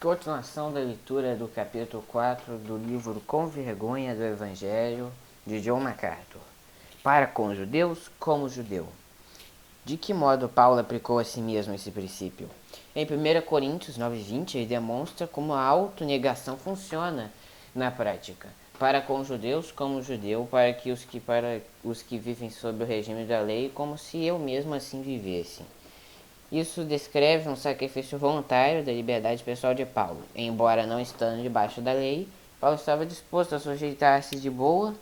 Continuação da leitura do capítulo 4 do livro Com Vergonha do Evangelho de John MacArthur. Para com os judeus, como judeu. De que modo Paulo aplicou a si mesmo esse princípio? Em 1 Coríntios 9:20, ele demonstra como a autonegação funciona na prática. Para com os judeus, como judeu, para os que vivem sob o regime da lei, como se eu mesmo assim vivesse. Isso descreve um sacrifício voluntário da liberdade pessoal de Paulo. Embora não estando debaixo da lei, Paulo estava disposto a sujeitar-se de boa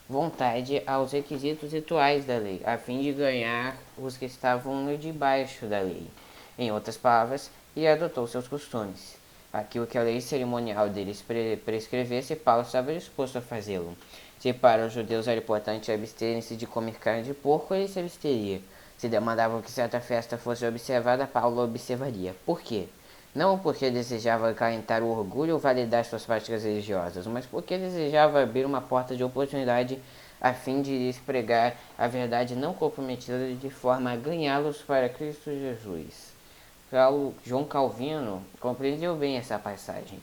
vontade aos requisitos rituais da lei, a fim de ganhar os que estavam debaixo da lei. Em outras palavras, ele adotou seus costumes. Aquilo que a lei cerimonial deles prescrevesse, Paulo estava disposto a fazê-lo. Se para os judeus era importante absterem-se de comer carne de porco, ele se absteria. Se demandavam que certa festa fosse observada, Paulo observaria. Por quê? Não porque desejava acalentar o orgulho ou validar suas práticas religiosas, mas porque desejava abrir uma porta de oportunidade a fim de lhes pregar a verdade não comprometida de forma a ganhá-los para Cristo Jesus. João Calvino compreendeu bem essa passagem.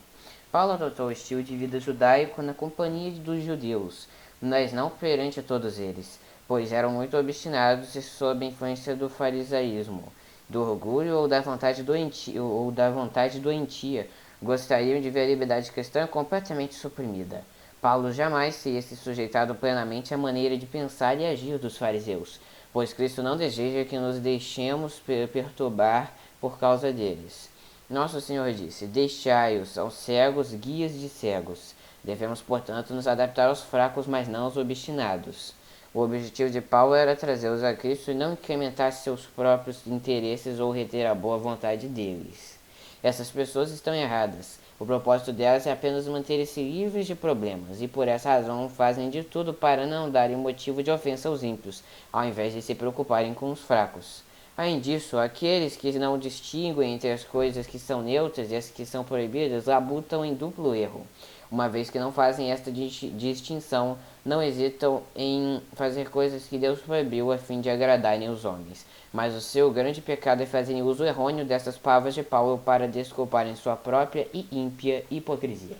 Paulo adotou o estilo de vida judaico na companhia dos judeus, mas não perante todos eles, pois eram muito obstinados e sob a influência do farisaísmo, do orgulho ou da vontade doentia, gostariam de ver a liberdade cristã completamente suprimida. Paulo jamais teria se sujeitado plenamente à maneira de pensar e agir dos fariseus, pois Cristo não deseja que nos deixemos perturbar por causa deles. Nosso Senhor disse: deixai-os aos cegos, guias de cegos. Devemos, portanto, nos adaptar aos fracos, mas não aos obstinados. O objetivo de Paulo era trazê-los a Cristo e não incrementar seus próprios interesses ou reter a boa vontade deles. Essas pessoas estão erradas. O propósito delas é apenas manter-se livres de problemas, e por essa razão fazem de tudo para não darem motivo de ofensa aos ímpios, ao invés de se preocuparem com os fracos. Além disso, aqueles que não distinguem entre as coisas que são neutras e as que são proibidas labutam em duplo erro. Uma vez que não fazem esta distinção, não hesitam em fazer coisas que Deus proibiu a fim de agradarem os homens. Mas o seu grande pecado é fazerem uso errôneo dessas palavras de Paulo para desculparem sua própria e ímpia hipocrisia.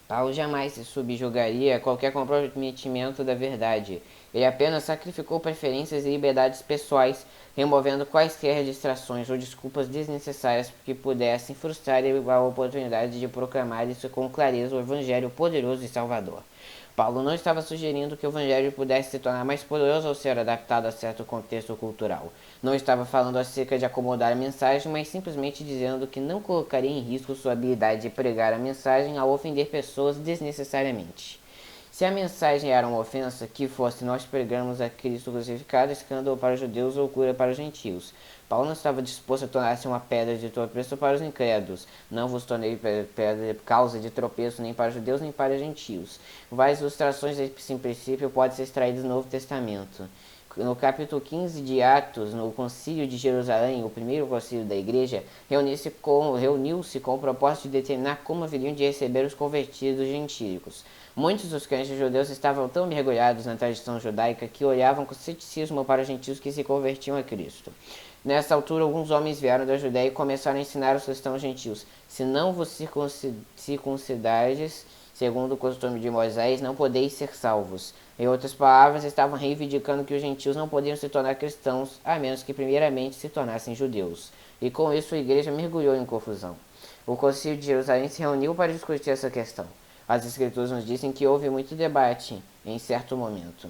Paulo jamais se subjugaria a qualquer comprometimento da verdade. Ele apenas sacrificou preferências e liberdades pessoais, removendo quaisquer distrações ou desculpas desnecessárias que pudessem frustrar a oportunidade de proclamar isso com clareza o Evangelho poderoso e salvador. Paulo não estava sugerindo que o Evangelho pudesse se tornar mais poderoso ao ser adaptado a certo contexto cultural. Não estava falando acerca de acomodar a mensagem, mas simplesmente dizendo que não colocaria em risco sua habilidade de pregar a mensagem ao ofender pessoas desnecessariamente. Se a mensagem era uma ofensa, que fosse nós pregarmos a Cristo crucificado, escândalo para os judeus ou cura para os gentios. Paulo não estava disposto a tornar-se uma pedra de tropeço para os incrédulos. Não vos tornei causa de tropeço nem para os judeus nem para os gentios. Várias ilustrações desse princípio podem ser extraídas do Novo Testamento. No capítulo 15 de Atos, no Concílio de Jerusalém, o primeiro concílio da igreja, reuniu-se com o propósito de determinar como haveriam de receber os convertidos gentílicos. Muitos dos crentes judeus estavam tão mergulhados na tradição judaica que olhavam com ceticismo para os gentios que se convertiam a Cristo. Nessa altura, alguns homens vieram da Judéia e começaram a ensinar os cristãos gentios: se não vos circuncidardes, segundo o costume de Moisés, não podeis ser salvos. Em outras palavras, estavam reivindicando que os gentios não podiam se tornar cristãos, a menos que primeiramente se tornassem judeus. E com isso a igreja mergulhou em confusão. O Concílio de Jerusalém se reuniu para discutir essa questão. As escrituras nos dizem que houve muito debate em certo momento.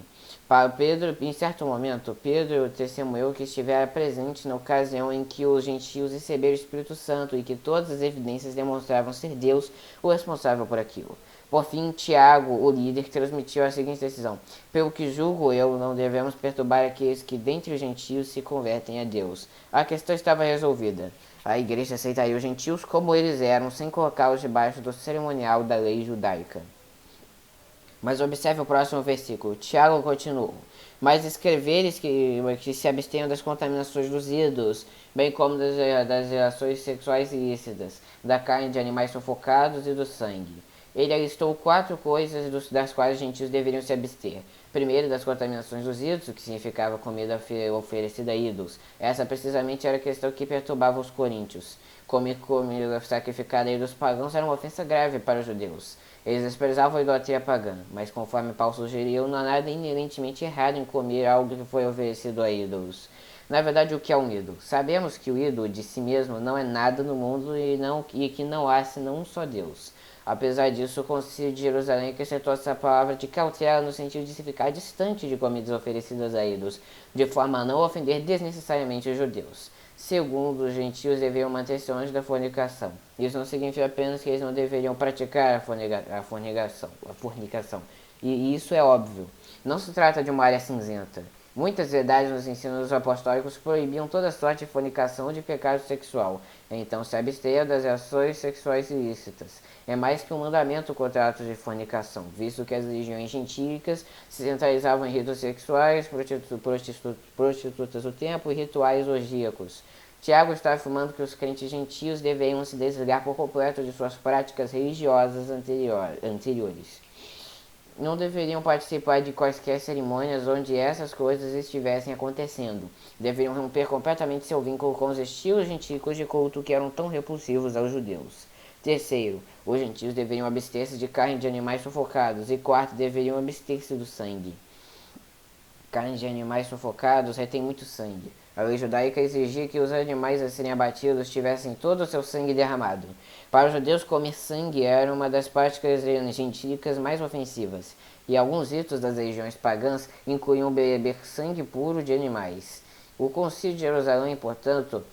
Em certo momento, Pedro testemunhou que estivera presente na ocasião em que os gentios receberam o Espírito Santo e que todas as evidências demonstravam ser Deus o responsável por aquilo. Por fim, Tiago, o líder, transmitiu a seguinte decisão: pelo que julgo eu, não devemos perturbar aqueles que dentre os gentios se convertem a Deus. A questão estava resolvida. A igreja aceitaria os gentios como eles eram, sem colocá-los debaixo do cerimonial da lei judaica. Mas observe o próximo versículo. Tiago continuou: mas escreveres que se abstenham das contaminações dos ídolos, bem como das relações sexuais ilícitas, da carne de animais sufocados e do sangue. Ele alistou 4 coisas das quais os gentios deveriam se abster. Primeiro, das contaminações dos ídolos, o que significava comida oferecida a ídolos. Essa precisamente era a questão que perturbava os coríntios. Comer comida sacrificada dos pagãos era uma ofensa grave para os judeus. Eles desprezavam a idolatria pagã, mas conforme Paulo sugeriu, não há nada inerentemente errado em comer algo que foi oferecido a ídolos. Na verdade, o que é um ídolo? Sabemos que o ídolo de si mesmo não é nada no mundo e que não há senão um só Deus. Apesar disso, o Concílio de Jerusalém acrescentou essa palavra de cautela no sentido de se ficar distante de comidas oferecidas a ídolos, de forma a não ofender desnecessariamente os judeus. Segundo, os gentios deveriam manter-se longe da fornicação. Isso não significa apenas que eles não deveriam praticar a fornicação. E isso é óbvio. Não se trata de uma área cinzenta. Muitas verdades nos ensinos apostólicos proibiam toda sorte de fornicação ou de pecado sexual. Então se abstenha das ações sexuais ilícitas. É mais que um mandamento contra atos de fornicação, visto que as religiões gentílicas se centralizavam em ritos sexuais, prostitutas do templo e rituais orgíacos. Tiago está afirmando que os crentes gentios deveriam se desligar por completo de suas práticas religiosas anteriores. Não deveriam participar de quaisquer cerimônias onde essas coisas estivessem acontecendo. Deveriam romper completamente seu vínculo com os estilos gentílicos de culto que eram tão repulsivos aos judeus. Terceiro, os gentios deveriam abster-se de carne de animais sufocados. E quarto, deveriam abster-se do sangue. Carne de animais sufocados retém muito sangue. A lei judaica exigia que os animais a serem abatidos tivessem todo o seu sangue derramado. Para os judeus, comer sangue era uma das práticas gentílicas mais ofensivas, e alguns ritos das religiões pagãs incluíam beber sangue puro de animais. O Concílio de Jerusalém, portanto,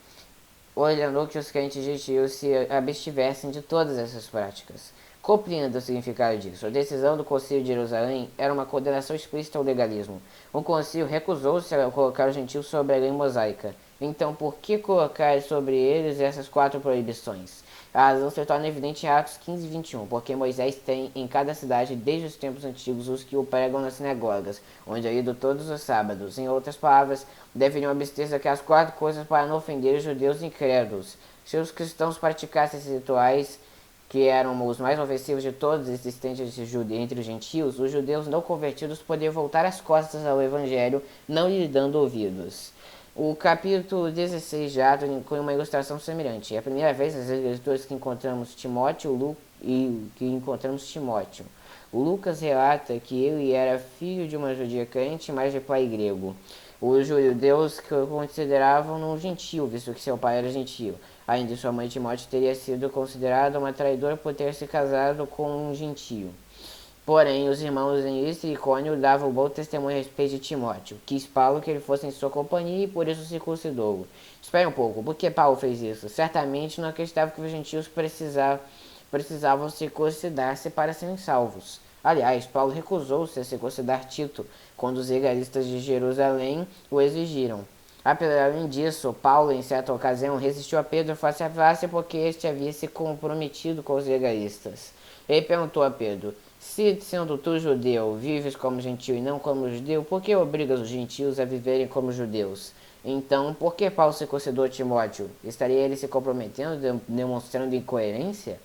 ordenou que os crentes gentios se abstivessem de todas essas práticas. Compreenda o significado disso. A decisão do Concílio de Jerusalém era uma condenação explícita ao legalismo. O concílio recusou-se a colocar os gentios sobre a lei mosaica. Então, por que colocar sobre eles essas 4 proibições? A razão se torna evidente em Atos 15 e 21, porque Moisés tem em cada cidade, desde os tempos antigos, os que o pregam nas sinagogas, onde é ido todos os sábados. Em outras palavras, deveriam abster-se daquelas 4 coisas para não ofender os judeus incrédulos. Se os cristãos praticassem esses rituais, que eram os mais ofensivos de todos existentes entre os gentios, os judeus não convertidos poderiam voltar as costas ao evangelho, não lhe dando ouvidos. O capítulo 16 de Atos inclui uma ilustração semelhante. É a primeira vez nas escrituras que encontramos Timóteo. O Lucas relata que ele era filho de uma judia crente, mas de pai grego. Os judeus consideravam-no um gentio, visto que seu pai era gentio. Além disso, sua mãe Timóteo teria sido considerada uma traidora por ter se casado com um gentio. Porém, os irmãos em Listra e Icônio davam bom testemunho a respeito de Timóteo. Quis Paulo que ele fosse em sua companhia e por isso circuncidou-o. Espere um pouco, por que Paulo fez isso? Certamente não acreditava que os gentios precisavam circuncidar-se para serem salvos. Aliás, Paulo recusou-se a circuncidar Tito, quando os legalistas de Jerusalém o exigiram. Além disso, Paulo, em certa ocasião, resistiu a Pedro face a face porque este havia se comprometido com os legalistas. Ele perguntou a Pedro: se, sendo tu judeu, vives como gentio e não como judeu, por que obrigas os gentios a viverem como judeus? Então, por que Paulo circuncidou Timóteo? Estaria ele se comprometendo, demonstrando incoerência?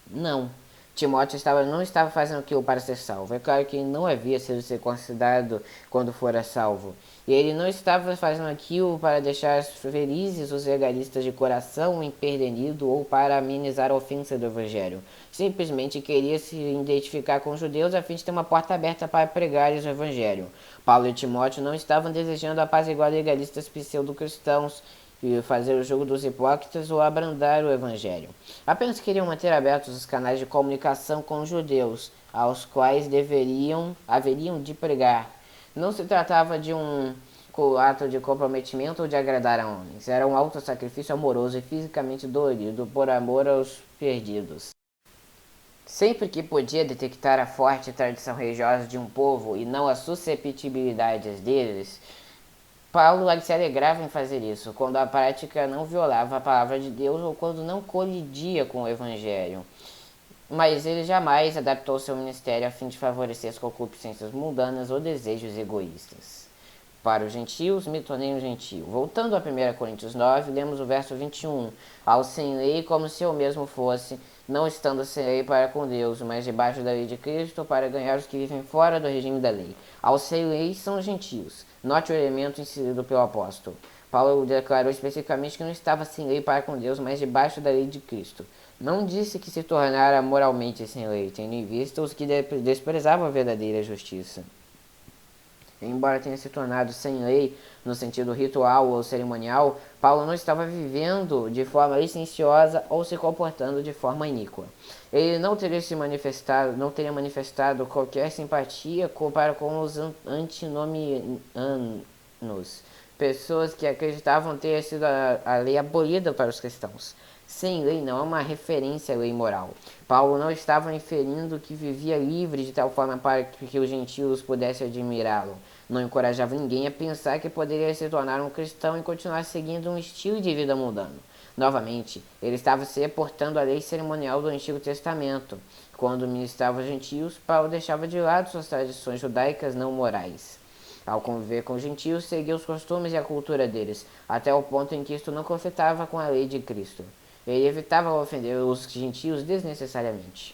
Não. Timóteo não estava fazendo aquilo para ser salvo. É claro que ele não havia sido circuncidado quando fora salvo. E ele não estava fazendo aquilo para deixar felizes os legalistas de coração empedernido ou para amenizar a ofensa do evangelho. Simplesmente queria se identificar com os judeus a fim de ter uma porta aberta para pregar-lhes o evangelho. Paulo e Timóteo não estavam desejando apaziguar legalistas pseudo-cristãos e fazer o jogo dos hipócritas ou abrandar o evangelho. Apenas queriam manter abertos os canais de comunicação com os judeus, aos quais haveriam de pregar. Não se tratava de um ato de comprometimento ou de agradar a homens. Era um autossacrifício amoroso e fisicamente dolorido por amor aos perdidos. Sempre que podia detectar a forte tradição religiosa de um povo e não as susceptibilidades deles, Paulo se alegrava em fazer isso, quando a prática não violava a palavra de Deus ou quando não colidia com o evangelho. Mas ele jamais adaptou seu ministério a fim de favorecer as concupiscências mundanas ou desejos egoístas. Para os gentios, me tornei um gentio. Voltando a 1 Coríntios 9, lemos o verso 21. Ao sem lei, como se eu mesmo fosse, não estando sem lei para com Deus, mas debaixo da lei de Cristo, para ganhar os que vivem fora do regime da lei. Aos sem lei são os gentios. Note o elemento inserido pelo apóstolo. Paulo declarou especificamente que não estava sem lei para com Deus, mas debaixo da lei de Cristo. Não disse que se tornara moralmente sem lei, tendo em vista os que desprezavam a verdadeira justiça. Embora tenha se tornado sem lei no sentido ritual ou cerimonial, Paulo não estava vivendo de forma licenciosa ou se comportando de forma iníqua. Ele não teria manifestado qualquer simpatia para com os antinomianos, pessoas que acreditavam ter sido a lei abolida para os cristãos. Sem lei não é uma referência à lei moral. Paulo não estava inferindo que vivia livre de tal forma para que os gentios pudessem admirá-lo. Não encorajava ninguém a pensar que poderia se tornar um cristão e continuar seguindo um estilo de vida mundano. Novamente, ele estava se reportando à lei cerimonial do Antigo Testamento. Quando ministrava aos gentios, Paulo deixava de lado suas tradições judaicas não morais. Ao conviver com os gentios, seguia os costumes e a cultura deles, até o ponto em que isto não conflitava com a lei de Cristo. Ele evitava ofender os gentios desnecessariamente.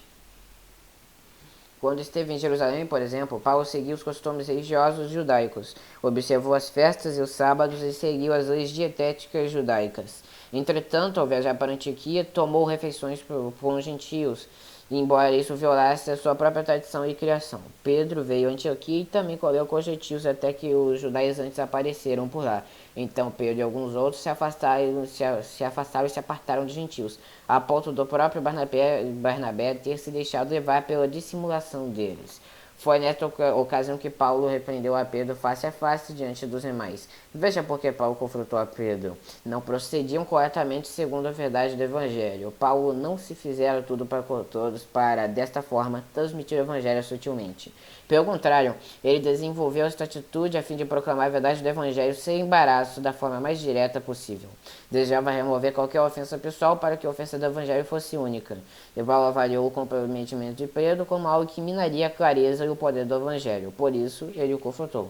Quando esteve em Jerusalém, por exemplo, Paulo seguiu os costumes religiosos judaicos, observou as festas e os sábados e seguiu as leis dietéticas judaicas. Entretanto, ao viajar para Antioquia, tomou refeições com os gentios, embora isso violasse a sua própria tradição e criação. Pedro veio a Antioquia e também comeu com os gentios até que os judaizantes apareceram por lá. Então Pedro e alguns outros se afastaram e se apartaram dos gentios, a ponto do próprio Barnabé ter se deixado levar pela dissimulação deles. Foi nesta ocasião que Paulo repreendeu a Pedro face a face diante dos demais. Veja por que Paulo confrontou a Pedro. Não procediam corretamente segundo a verdade do Evangelho. Paulo não se fizera tudo para todos para, desta forma, transmitir o Evangelho sutilmente. Pelo contrário, ele desenvolveu esta atitude a fim de proclamar a verdade do Evangelho sem embaraço, da forma mais direta possível. Desejava remover qualquer ofensa pessoal para que a ofensa do Evangelho fosse única. E Paulo avaliou o comprometimento de Pedro como algo que minaria a clareza e o poder do Evangelho. Por isso, ele o confrontou.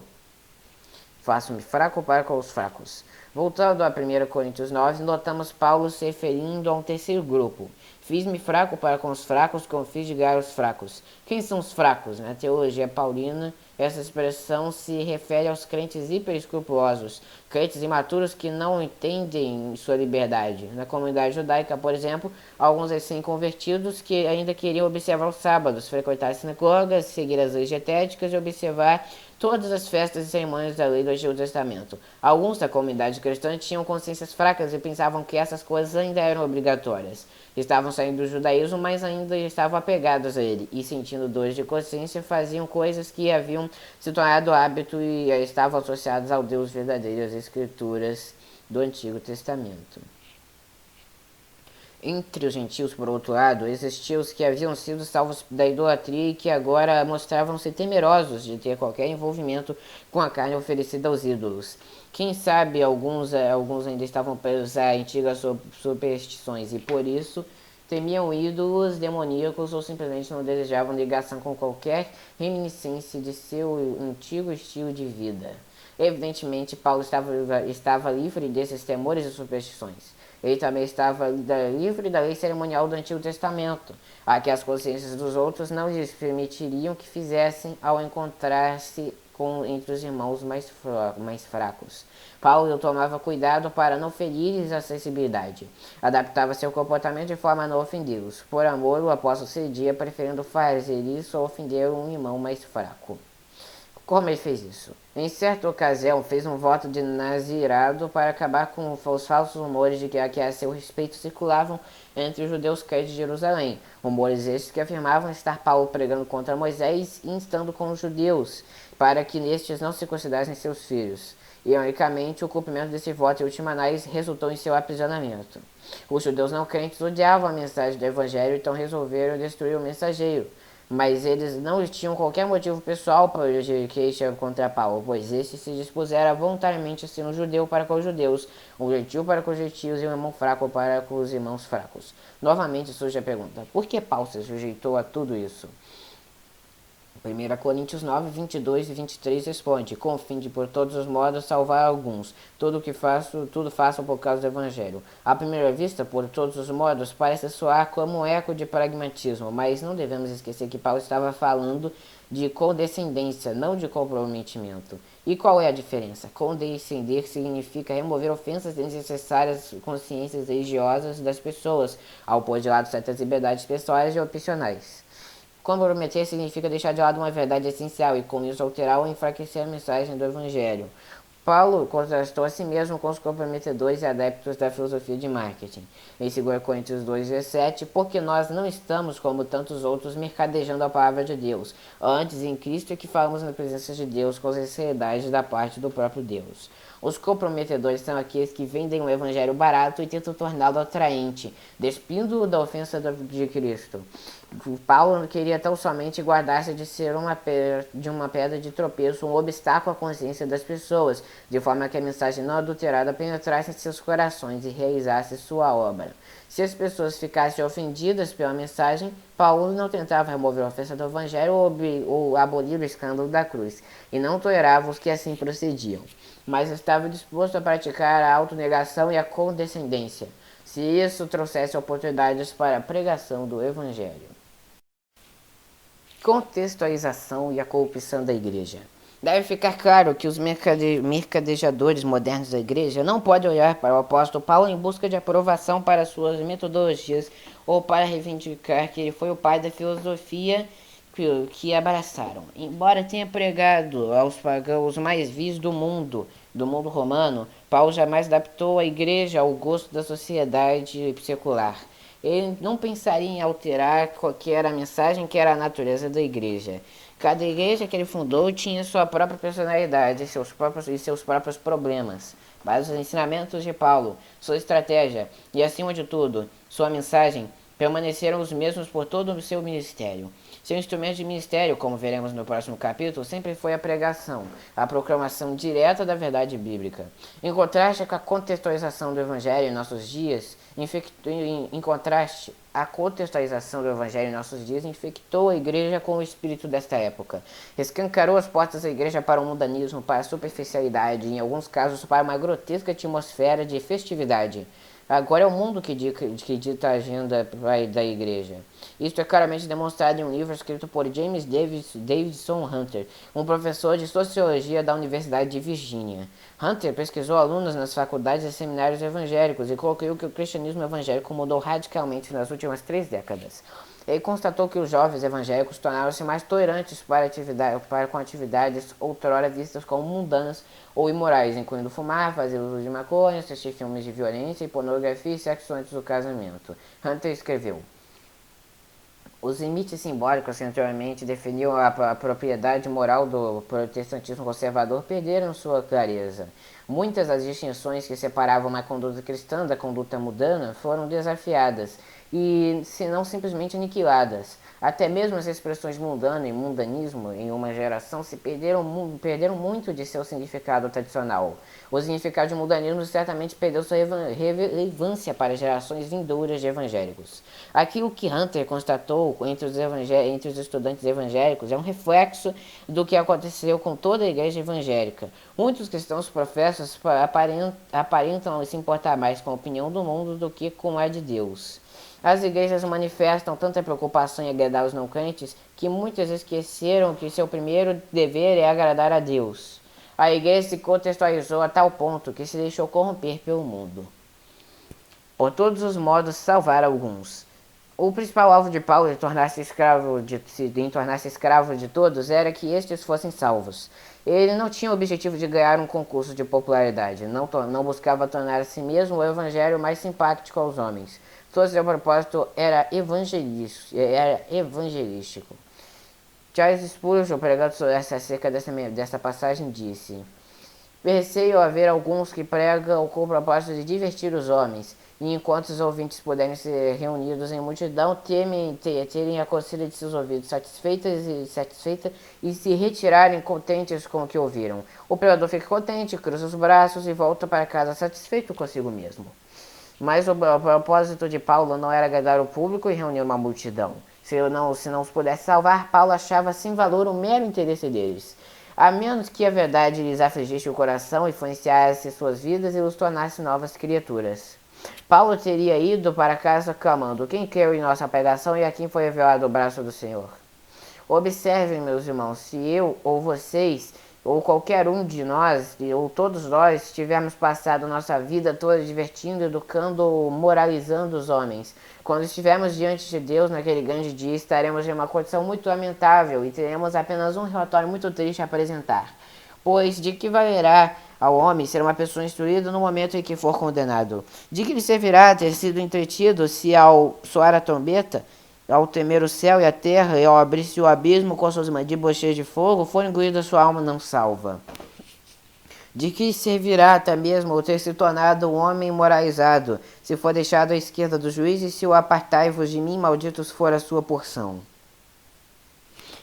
Faço-me fraco para com os fracos. Voltando a 1 Coríntios 9, notamos Paulo se referindo a um terceiro grupo. Fiz-me fraco para com os fracos, como fiz de os fracos. Quem são os fracos? Na teologia paulina, essa expressão se refere aos crentes hiperescrupulosos, crentes imaturos que não entendem sua liberdade. Na comunidade judaica, por exemplo, alguns recém-convertidos que ainda queriam observar os sábados, frequentar as sinagogas, seguir as leis dietéticas e observar todas as festas e cerimônias da lei do Antigo Testamento. Alguns da comunidade cristã tinham consciências fracas e pensavam que essas coisas ainda eram obrigatórias. Estavam saindo do judaísmo, mas ainda estavam apegados a ele, e sentindo dores de consciência, faziam coisas que haviam se tornado hábito e estavam associadas ao Deus verdadeiro, às escrituras do Antigo Testamento. Entre os gentios, por outro lado, existiam os que haviam sido salvos da idolatria e que agora mostravam-se temerosos de ter qualquer envolvimento com a carne oferecida aos ídolos. Quem sabe alguns ainda estavam presos a antigas superstições e, por isso, temiam ídolos demoníacos ou simplesmente não desejavam ligação com qualquer reminiscência de seu antigo estilo de vida. Evidentemente, Paulo estava livre desses temores e superstições. Ele também estava livre da lei cerimonial do Antigo Testamento, a que as consciências dos outros não lhes permitiriam que fizessem ao encontrar-se entre os irmãos mais fracos. Paulo tomava cuidado para não ferir-lhes a sensibilidade. Adaptava seu comportamento de forma a não ofendê-los. Por amor, o apóstolo cedia, preferindo fazer isso ou ofender um irmão mais fraco. Como ele fez isso? Em certa ocasião, fez um voto de nazirado para acabar com os falsos rumores de que a seu respeito circulavam entre os judeus crentes de Jerusalém. Rumores estes que afirmavam estar Paulo pregando contra Moisés e instando com os judeus, para que nestes não se considerassem seus filhos. Ironicamente, o cumprimento desse voto em última análise resultou em seu aprisionamento. Os judeus não crentes odiavam a mensagem do Evangelho, então resolveram destruir o mensageiro. Mas eles não tinham qualquer motivo pessoal para queixa contra Paulo, pois este se dispusera voluntariamente a ser um judeu para com os judeus, um gentil para com os gentios e um irmão fraco para com os irmãos fracos. Novamente surge a pergunta, por que Paulo se sujeitou a tudo isso? 1 Coríntios 9, 22 e 23 responde, com o fim de por todos os modos salvar alguns, tudo faço por causa do Evangelho. À primeira vista, por todos os modos, parece soar como um eco de pragmatismo, mas não devemos esquecer que Paulo estava falando de condescendência, não de comprometimento. E qual é a diferença? Condescender significa remover ofensas desnecessárias consciências religiosas das pessoas, ao pôr de lado certas liberdades pessoais e opcionais. Comprometer significa deixar de lado uma verdade essencial e, com isso, alterar ou enfraquecer a mensagem do Evangelho. Paulo contrastou a si mesmo com os comprometedores e adeptos da filosofia de marketing. Em 2 Coríntios 2,17, porque nós não estamos, como tantos outros, mercadejando a palavra de Deus. Antes, em Cristo é que falamos na presença de Deus com sinceridade da parte do próprio Deus. Os comprometedores são aqueles que vendem o evangelho barato e tentam torná-lo atraente, despindo-o da ofensa de Cristo. Paulo queria tão somente guardar-se de ser uma pedra de tropeço, um obstáculo à consciência das pessoas, de forma que a mensagem não adulterada penetrasse em seus corações e realizasse sua obra. Se as pessoas ficassem ofendidas pela mensagem, Paulo não tentava remover a ofensa do evangelho ou abolir o escândalo da cruz, e não tolerava os que assim procediam, mas estava disposto a praticar a autonegação e a condescendência, se isso trouxesse oportunidades para a pregação do evangelho. Contextualização e a corrupção da igreja. Deve ficar claro que os mercadejadores modernos da igreja não podem olhar para o apóstolo Paulo em busca de aprovação para suas metodologias ou para reivindicar que ele foi o pai da filosofia que abraçaram. Embora tenha pregado aos pagãos mais vis do mundo romano, Paulo jamais adaptou a igreja ao gosto da sociedade secular. Ele não pensaria em alterar qualquer mensagem que era a natureza da igreja. Cada igreja que ele fundou tinha sua própria personalidade e seus próprios problemas. Mas os ensinamentos de Paulo, sua estratégia e, acima de tudo, sua mensagem permaneceram os mesmos por todo o seu ministério. Seu instrumento de ministério, como veremos no próximo capítulo, sempre foi a pregação, a proclamação direta da verdade bíblica. Em contraste com a contextualização do Evangelho em nossos dias, infectou a igreja com o espírito desta época. Escancarou as portas da igreja para o mundanismo, para a superficialidade e, em alguns casos, para uma grotesca atmosfera de festividade. Agora é o mundo que dita a agenda da igreja. Isto é claramente demonstrado em um livro escrito por James Davidson Hunter, um professor de sociologia da Universidade de Virgínia. Hunter pesquisou alunos nas faculdades e seminários evangélicos e concluiu que o cristianismo evangélico mudou radicalmente nas últimas 3 décadas. Ele constatou que os jovens evangélicos tornaram-se mais tolerantes com atividades outrora vistas como mundanas ou imorais, incluindo fumar, fazer uso de maconha, assistir filmes de violência e pornografia e sexo antes do casamento. Hunter escreveu: os limites simbólicos que anteriormente definiam a propriedade moral do protestantismo conservador perderam sua clareza. Muitas das distinções que separavam uma conduta cristã da conduta mundana foram desafiadas e, se não simplesmente aniquiladas. Até mesmo as expressões mundano e mundanismo em uma geração se perderam muito de seu significado tradicional. O significado de mundanismo certamente perdeu sua relevância para gerações vindouras de evangélicos. Aquilo que Hunter constatou entre os estudantes evangélicos é um reflexo do que aconteceu com toda a igreja evangélica. Muitos cristãos professos aparentam se importar mais com a opinião do mundo do que com a de Deus. As igrejas manifestam tanta preocupação em agradar os não crentes que muitas esqueceram que seu primeiro dever é agradar a Deus. A igreja se contextualizou a tal ponto que se deixou corromper pelo mundo. Por todos os modos, salvar alguns. O principal alvo de Paulo em tornar-se escravo de todos era que estes fossem salvos. Ele não tinha o objetivo de ganhar um concurso de popularidade, não buscava tornar a si mesmo o evangelho mais simpático aos homens. Todo seu propósito era evangelístico. Charles Spurgeon, pregando acerca dessa passagem, disse: receio haver alguns que pregam com o propósito de divertir os homens, e enquanto os ouvintes puderem ser reunidos em multidão, terem a coceira de seus ouvidos satisfeita e se retirarem contentes com o que ouviram. O pregador fica contente, cruza os braços e volta para casa satisfeito consigo mesmo. Mas o propósito de Paulo não era agradar o público e reunir uma multidão. Se não os pudesse salvar, Paulo achava sem valor o mero interesse deles. A menos que a verdade lhes afligisse o coração, influenciasse suas vidas e os tornasse novas criaturas. Paulo teria ido para casa clamando: quem creu em nossa pregação e a quem foi revelado o braço do Senhor? Observem, meus irmãos, se eu ou vocês ou qualquer um de nós, ou todos nós, tivermos passado nossa vida toda divertindo, educando, moralizando os homens. Quando estivermos diante de Deus naquele grande dia, estaremos em uma condição muito lamentável e teremos apenas um relatório muito triste a apresentar. Pois de que valerá ao homem ser uma pessoa instruída no momento em que for condenado? De que lhe servirá ter sido entretido se ao soar a trombeta, ao temer o céu e a terra, e ao abrir-se o abismo com suas mandíbulas cheias de fogo, for engolida sua alma não salva? De que servirá até mesmo o ter se tornado um homem moralizado, se for deixado à esquerda do juiz, e se o apartai-vos de mim, malditos for a sua porção?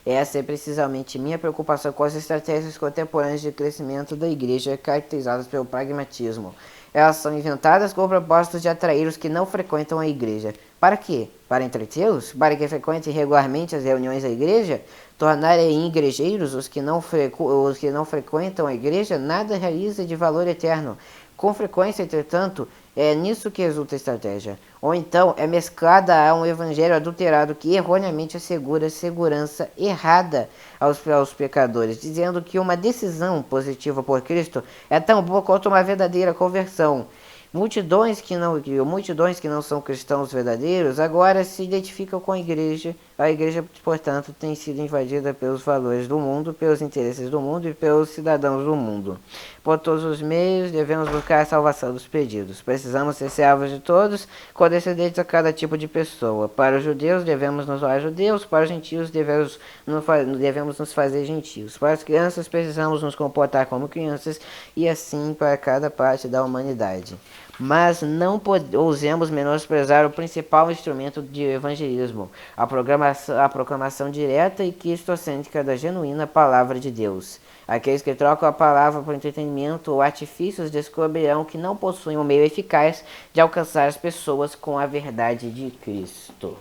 Essa é precisamente minha preocupação com as estratégias contemporâneas de crescimento da igreja, caracterizadas pelo pragmatismo. Elas são inventadas com o propósito de atrair os que não frequentam a igreja. Para quê? Para entretê-los? Para que frequentem regularmente as reuniões da igreja? Tornarem igrejeiros os que não frequentam a igreja? Nada realiza de valor eterno. Com frequência, entretanto, é nisso que resulta a estratégia. Ou então é mesclada a um evangelho adulterado que erroneamente assegura segurança errada aos pecadores, dizendo que uma decisão positiva por Cristo é tão boa quanto uma verdadeira conversão. Multidões que não são cristãos verdadeiros agora se identificam com a igreja. A igreja, portanto, tem sido invadida pelos valores do mundo, pelos interesses do mundo e pelos cidadãos do mundo. Por todos os meios, devemos buscar a salvação dos perdidos. Precisamos ser servos de todos, condescendentes a cada tipo de pessoa. Para os judeus, devemos nos fazer judeus. Para os gentios, devemos nos fazer gentios. Para as crianças, precisamos nos comportar como crianças, e assim para cada parte da humanidade. Mas não ousemos menosprezar o principal instrumento de evangelismo, a proclamação direta e cristocêntrica da genuína palavra de Deus. Aqueles que trocam a palavra por entretenimento ou artifícios descobrirão que não possuem um meio eficaz de alcançar as pessoas com a verdade de Cristo.